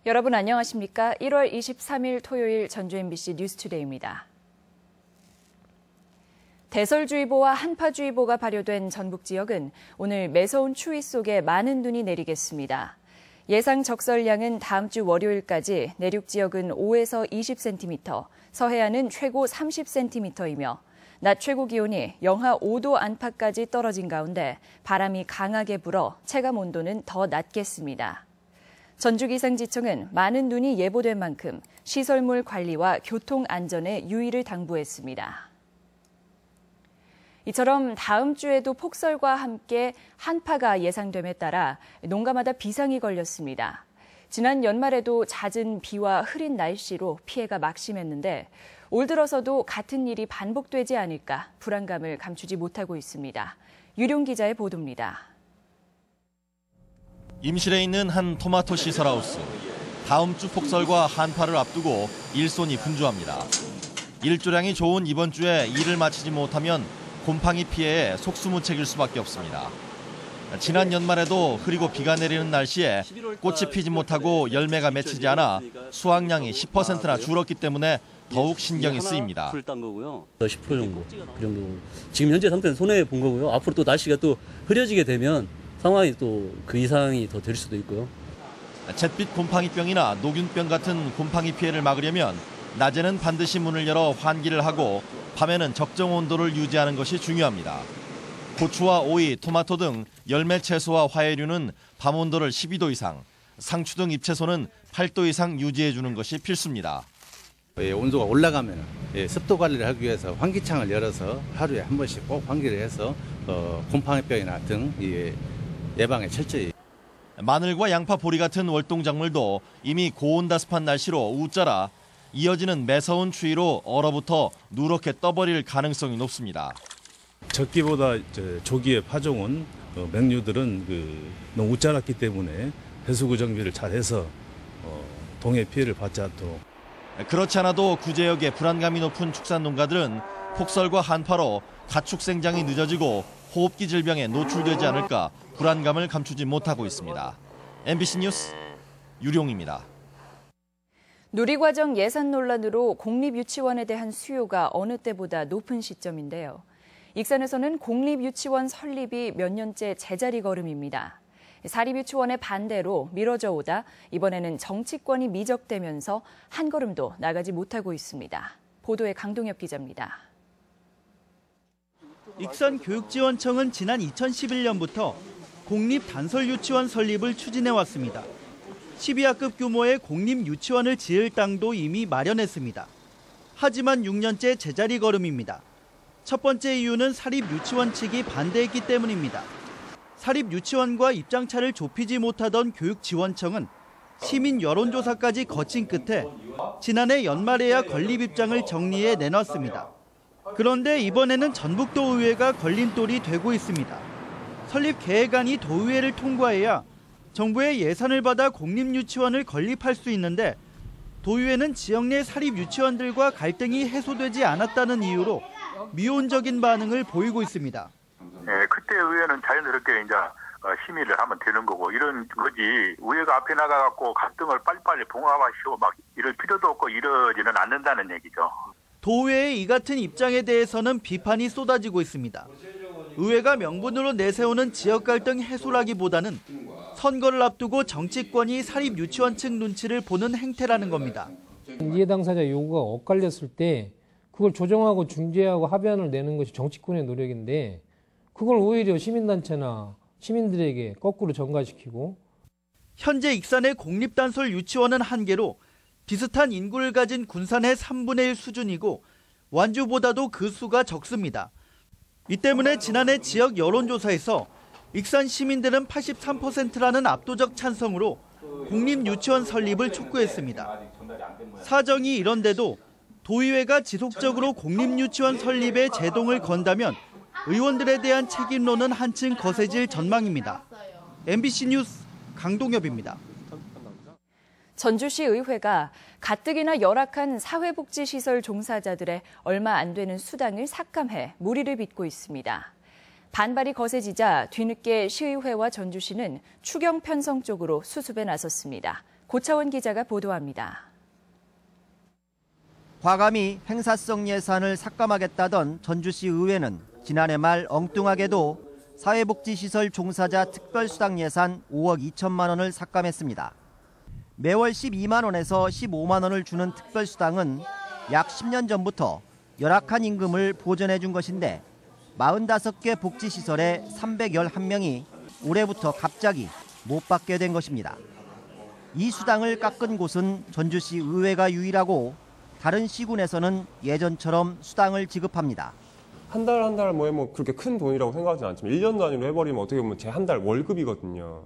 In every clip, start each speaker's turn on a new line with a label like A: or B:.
A: 여러분 안녕하십니까? 1월 23일 토요일 전주 MBC 뉴스투데이입니다. 대설주의보와 한파주의보가 발효된 전북 지역은 오늘 매서운 추위 속에 많은 눈이 내리겠습니다. 예상 적설량은 다음 주 월요일까지 내륙 지역은 5에서 20cm, 서해안은 최고 30cm이며 낮 최고 기온이 영하 5도 안팎까지 떨어진 가운데 바람이 강하게 불어 체감 온도는 더 낮겠습니다. 전주기상지청은 많은 눈이 예보된 만큼 시설물 관리와 교통 안전에 유의를 당부했습니다. 이처럼 다음 주에도 폭설과 함께 한파가 예상됨에 따라 농가마다 비상이 걸렸습니다. 지난 연말에도 잦은 비와 흐린 날씨로 피해가 막심했는데 올 들어서도 같은 일이 반복되지 않을까 불안감을 감추지 못하고 있습니다. 유룡 기자의 보도입니다.
B: 임실에 있는 한 토마토 시설하우스. 다음 주 폭설과 한파를 앞두고 일손이 분주합니다. 일조량이 좋은 이번 주에 일을 마치지 못하면 곰팡이 피해에 속수무책일 수밖에 없습니다. 지난 연말에도 흐리고 비가 내리는 날씨에 꽃이 피지 못하고 열매가 맺히지 않아 수확량이 10%나 줄었기 때문에 더욱 신경이 쓰입니다.
C: 10% 정도, 그 정도. 지금 현재 상태는 손해 본 거고요. 앞으로 또 날씨가 또 흐려지게 되면 상황이 또 그 이상이 더 될 수도 있고요.
B: 잿빛 곰팡이병이나 녹균병 같은 곰팡이 피해를 막으려면 낮에는 반드시 문을 열어 환기를 하고 밤에는 적정 온도를 유지하는 것이 중요합니다. 고추와 오이, 토마토 등 열매 채소와 화해류는 밤 온도를 12도 이상, 상추 등 잎채소는 8도 이상 유지해 주는 것이 필수입니다.
D: 온도가 올라가면 습도 관리를 하기 위해서 환기창을 열어서 하루에 한 번씩 꼭 환기를 해서 곰팡이병이나 등 예방에 철저히.
B: 마늘과 양파, 보리 같은 월동작물도 이미 고온다습한 날씨로 웃자라 이어지는 매서운 추위로 얼어붙어 누렇게 떠버릴 가능성이 높습니다.
E: 적기보다 조기에 파종은 맹류들은 너무 웃자랐기 때문에 해수구 정비를 잘해서 동해 피해를 받지 않도록.
B: 그렇지 않아도 구제역의 불안감이 높은 축산 농가들은 폭설과 한파로 가축 생장이 늦어지고 호흡기 질병에 노출되지 않을까 불안감을 감추지 못하고 있습니다. MBC 뉴스 유룡입니다.
A: 누리과정 예산 논란으로 공립유치원에 대한 수요가 어느 때보다 높은 시점인데요. 익산에서는 공립유치원 설립이 몇 년째 제자리 걸음입니다. 사립유치원의 반대로 미뤄져 오다 이번에는 정치권이 미적되면서 한 걸음도 나가지 못하고 있습니다. 보도에 강동엽 기자입니다.
F: 익산교육지원청은 지난 2011년부터 공립단설유치원 설립을 추진해왔습니다. 12학급 규모의 공립유치원을 지을 땅도 이미 마련했습니다. 하지만 6년째 제자리 걸음입니다. 첫 번째 이유는 사립유치원 측이 반대했기 때문입니다. 사립유치원과 입장차를 좁히지 못하던 교육지원청은 시민 여론조사까지 거친 끝에 지난해 연말에야 건립 입장을 정리해 내놨습니다. 그런데 이번에는 전북도의회가 걸림돌이 되고 있습니다. 설립 계획안이 도의회를 통과해야 정부의 예산을 받아 공립유치원을 건립할 수 있는데 도의회는 지역 내 사립유치원들과 갈등이 해소되지 않았다는 이유로 미온적인 반응을 보이고 있습니다.
G: 네, 그때 의회는 자연스럽게 이제 심의를 하면 되는 거고 이런 거지 의회가 앞에 나가갖고 갈등을 빨리빨리 봉합하시고 막 이럴 필요도 없고 이러지는 않는다는 얘기죠.
F: 도의회의 이 같은 입장에 대해서는 비판이 쏟아지고 있습니다. 의회가 명분으로 내세우는 지역 갈등 해소라기보다는 선거를 앞두고 정치권이 사립유치원 측 눈치를 보는 행태라는 겁니다.
H: 이해 당사자 요구가 엇갈렸을 때 그걸 조정하고 중재하고 합의안을 내는 것이 정치권의 노력인데 그걸 오히려 시민단체나 시민들에게 거꾸로 전가시키고.
F: 현재 익산의 공립단설 유치원은 1개로 비슷한 인구를 가진 군산의 3분의 1 수준이고 완주보다도 그 수가 적습니다. 이 때문에 지난해 지역 여론조사에서 익산 시민들은 83%라는 압도적 찬성으로 공립유치원 설립을 촉구했습니다. 사정이 이런데도 도의회가 지속적으로 공립유치원 설립에 제동을 건다면 의원들에 대한 책임론은 한층 거세질 전망입니다. MBC 뉴스 강동엽입니다.
A: 전주시 의회가 가뜩이나 열악한 사회복지시설 종사자들의 얼마 안 되는 수당을 삭감해 무리를 빚고 있습니다. 반발이 거세지자 뒤늦게 시의회와 전주시는 추경 편성 쪽으로 수습에 나섰습니다. 고차원 기자가 보도합니다.
I: 과감히 행사성 예산을 삭감하겠다던 전주시 의회는 지난해 말 엉뚱하게도 사회복지시설 종사자 특별수당 예산 5억 2천만 원을 삭감했습니다. 매월 12만 원에서 15만 원을 주는 특별수당은 약 10년 전부터 열악한 임금을 보전해 준 것인데 45개 복지시설에 311명이 올해부터 갑자기 못 받게 된 것입니다. 이 수당을 깎은 곳은 전주시 의회가 유일하고 다른 시군에서는 예전처럼 수당을 지급합니다.
J: 한 달 뭐 그렇게 큰 돈이라고 생각하지 않지만 1년 단위로 해버리면 어떻게 보면 제 한 달 월급이거든요.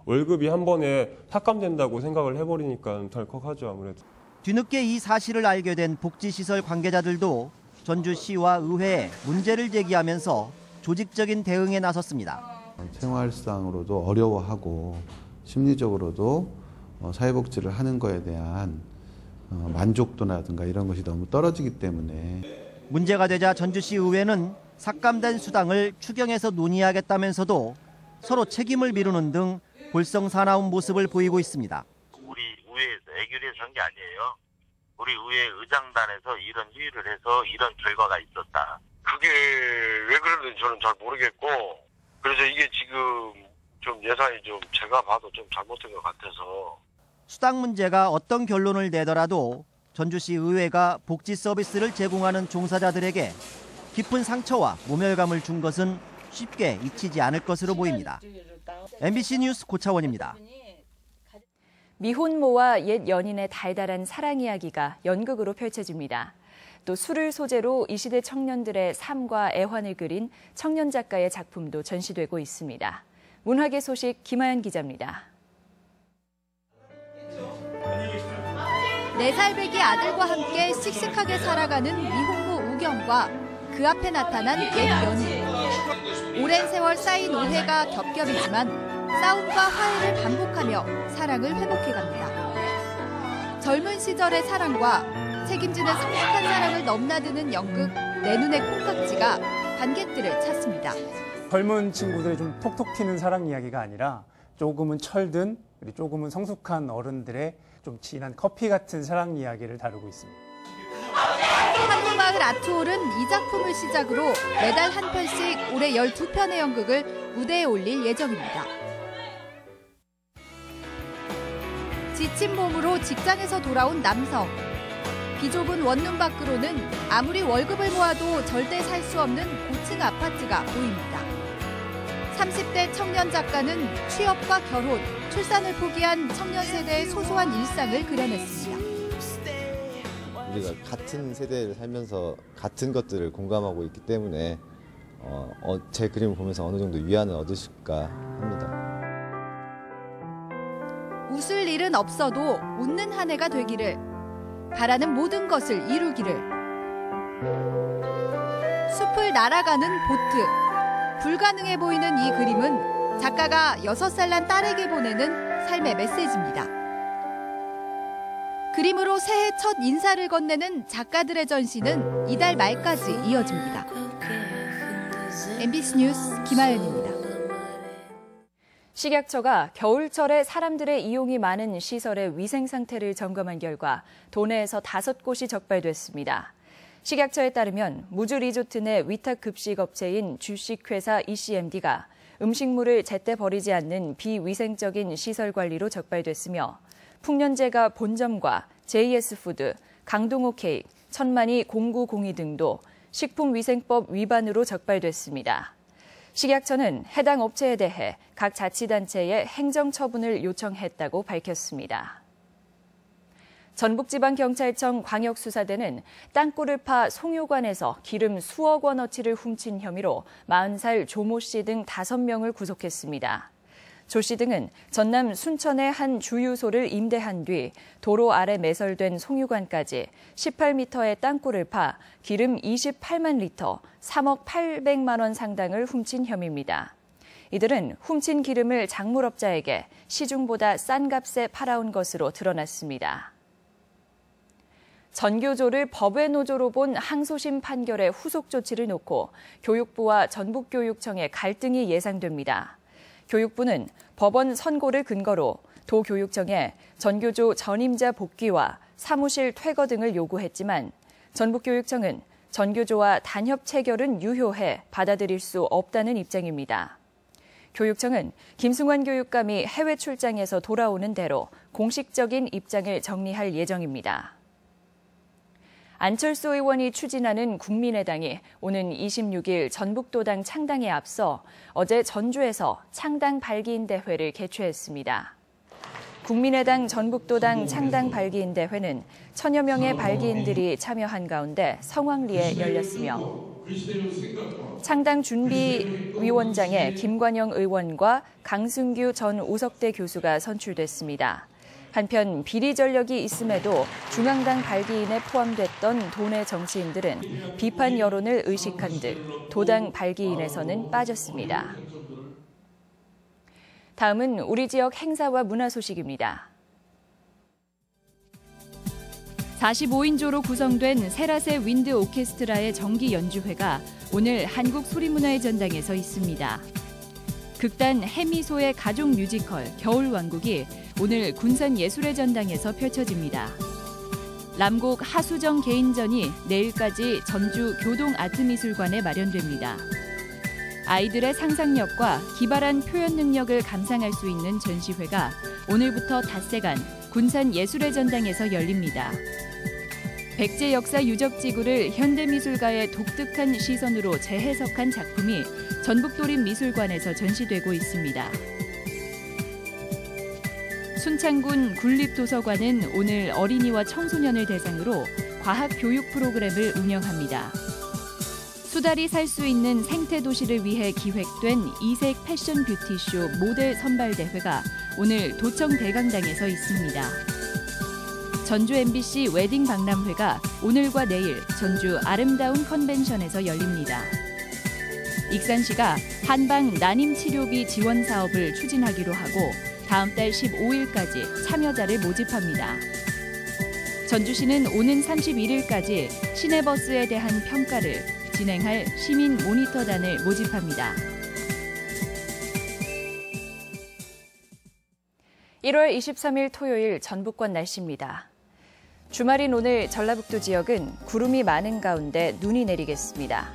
J: 월급이 한 번에 삭감된다고 생각을 해버리니까 덜컥하죠, 아무래도.
I: 뒤늦게 이 사실을 알게 된 복지시설 관계자들도 전주시와 의회에 문제를 제기하면서 조직적인 대응에 나섰습니다.
K: 생활상으로도 어려워하고 심리적으로도 사회복지를 하는 거에 대한 만족도라든가 이런 것이 너무 떨어지기 때문에
I: 문제가 되자 전주시 의회는 삭감된 수당을 추경해서 논의하겠다면서도 서로 책임을 미루는 등 볼썽사나운 모습을 보이고 있습니다.
L: 우리 의회에서 애결해서 한 게 아니에요. 우리 의회 의장단에서 이런 회의를 해서 이런 결과가 있었다.
M: 그게 왜 그런지 저는 잘 모르겠고, 그래서 이게 지금 좀 예산이 좀 제가 봐도 좀 잘못된 것 같아서.
I: 수당 문제가 어떤 결론을 내더라도 전주시 의회가 복지 서비스를 제공하는 종사자들에게 깊은 상처와 모멸감을 준 것은 쉽게 잊히지 않을 것으로 보입니다. MBC 뉴스 고차원입니다.
A: 미혼모와 옛 연인의 달달한 사랑 이야기가 연극으로 펼쳐집니다. 또 술을 소재로 이 시대 청년들의 삶과 애환을 그린 청년 작가의 작품도 전시되고 있습니다. 문화계 소식 김하연 기자입니다.
N: 4살 배기 아들과 함께 씩씩하게 살아가는 미혼모 우경과 그 앞에 나타난 옛 연인. 오랜 세월 쌓인 오해가 겹겹이지만 싸움과 화해를 반복하며 사랑을 회복해갑니다. 젊은 시절의 사랑과 책임지는 성숙한 사랑을 넘나드는 연극 내 눈의 콩깍지가 관객들을 찾습니다.
O: 젊은 친구들의 좀 톡톡 튀는 사랑 이야기가 아니라 조금은 철든 그리고 조금은 성숙한 어른들의 좀 진한 커피 같은 사랑 이야기를 다루고 있습니다.
N: 한국마을 아트홀은 이 작품을 시작으로 매달 한 편씩 올해 12편의 연극을 무대에 올릴 예정입니다. 지친 몸으로 직장에서 돌아온 남성. 비좁은 원룸 밖으로는 아무리 월급을 모아도 절대 살 수 없는 고층 아파트가 보입니다. 30대 청년 작가는 취업과 결혼, 출산을 포기한 청년 세대의 소소한 일상을 그려냈습니다.
P: 우리가 같은 세대를 살면서 같은 것들을 공감하고 있기 때문에 제 그림을 보면서 어느 정도 위안을 얻으실까 합니다.
N: 웃을 일은 없어도 웃는 한 해가 되기를, 바라는 모든 것을 이루기를. 숲을 날아가는 보트. 불가능해 보이는 이 그림은 작가가 6살 난 딸에게 보내는 삶의 메시지입니다. 그림으로 새해 첫 인사를 건네는 작가들의 전시는 이달 말까지 이어집니다. MBC 뉴스 김하연입니다.
A: 식약처가 겨울철에 사람들의 이용이 많은 시설의 위생 상태를 점검한 결과 도내에서 5곳이 적발됐습니다. 식약처에 따르면 무주 리조트 내 위탁 급식 업체인 주식회사 ECMD가 음식물을 제때 버리지 않는 비위생적인 시설 관리로 적발됐으며 풍년제가 본점과 JS푸드, 강동호 케이크, 천만이 0902 등도 식품위생법 위반으로 적발됐습니다. 식약처는 해당 업체에 대해 각 자치단체에 행정처분을 요청했다고 밝혔습니다. 전북지방경찰청 광역수사대는 땅굴을 파 송유관에서 기름 수억 원어치를 훔친 혐의로 40살 조모 씨 등 5명을 구속했습니다. 조 씨 등은 전남 순천의 한 주유소를 임대한 뒤 도로 아래 매설된 송유관까지 18m의 땅굴을 파 기름 28만 리터, 3억 800만 원 상당을 훔친 혐의입니다. 이들은 훔친 기름을 작물업자에게 시중보다 싼 값에 팔아온 것으로 드러났습니다. 전교조를 법외 노조로 본 항소심 판결의 후속 조치를 놓고 교육부와 전북교육청의 갈등이 예상됩니다. 교육부는 법원 선고를 근거로 도교육청에 전교조 전임자 복귀와 사무실 퇴거 등을 요구했지만 전북교육청은 전교조와 단협 체결은 유효해 받아들일 수 없다는 입장입니다. 교육청은 김승환 교육감이 해외 출장에서 돌아오는 대로 공식적인 입장을 정리할 예정입니다. 안철수 의원이 추진하는 국민의당이 오는 26일 전북도당 창당에 앞서 어제 전주에서 창당 발기인 대회를 개최했습니다. 국민의당 전북도당 창당 발기인 대회는 1000여 명의 발기인들이 참여한 가운데 성황리에 열렸으며 창당 준비위원장에 김관영 의원과 강승규 전 우석대 교수가 선출됐습니다. 한편 비리 전력이 있음에도 중앙당 발기인에 포함됐던 도내 정치인들은 비판 여론을 의식한 듯 도당 발기인에서는 빠졌습니다. 다음은 우리 지역 행사와 문화 소식입니다. 45인조로 구성된 세라세 윈드 오케스트라의 정기 연주회가 오늘 한국소리문화의 전당에서 있습니다. 극단 해미소의 가족 뮤지컬 겨울왕국이 오늘 군산예술의 전당에서 펼쳐집니다. 람곡 하수정 개인전이 내일까지 전주 교동아트미술관에 마련됩니다. 아이들의 상상력과 기발한 표현 능력을 감상할 수 있는 전시회가 오늘부터 닷새간 군산예술의 전당에서 열립니다. 백제 역사 유적지구를 현대미술가의 독특한 시선으로 재해석한 작품이 전북도립미술관에서 전시되고 있습니다. 순창군 군립도서관은 오늘 어린이와 청소년을 대상으로 과학 교육 프로그램을 운영합니다. 수달이 살 수 있는 생태 도시를 위해 기획된 이색 패션 뷰티쇼 모델 선발 대회가 오늘 도청 대강당에서 있습니다. 전주 MBC 웨딩 박람회가 오늘과 내일 전주 아름다운 컨벤션에서 열립니다. 익산시가 한방 난임 치료비 지원 사업을 추진하기로 하고 다음 달 15일까지 참여자를 모집합니다. 전주시는 오는 31일까지 시내버스에 대한 평가를 진행할 시민 모니터단을 모집합니다. 1월 23일 토요일 전북권 날씨입니다. 주말인 오늘 전라북도 지역은 구름이 많은 가운데 눈이 내리겠습니다.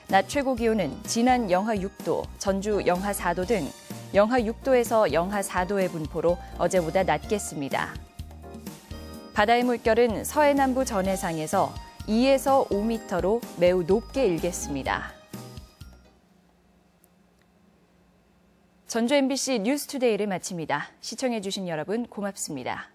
A: 낮 최고 기온은 진안 영하 6도, 전주 영하 4도 등 영하 6도에서 영하 4도의 분포로 어제보다 낮겠습니다. 바다의 물결은 서해남부 전해상에서 2에서 5m로 매우 높게 일겠습니다. 전주 MBC 뉴스투데이를 마칩니다. 시청해주신 여러분 고맙습니다.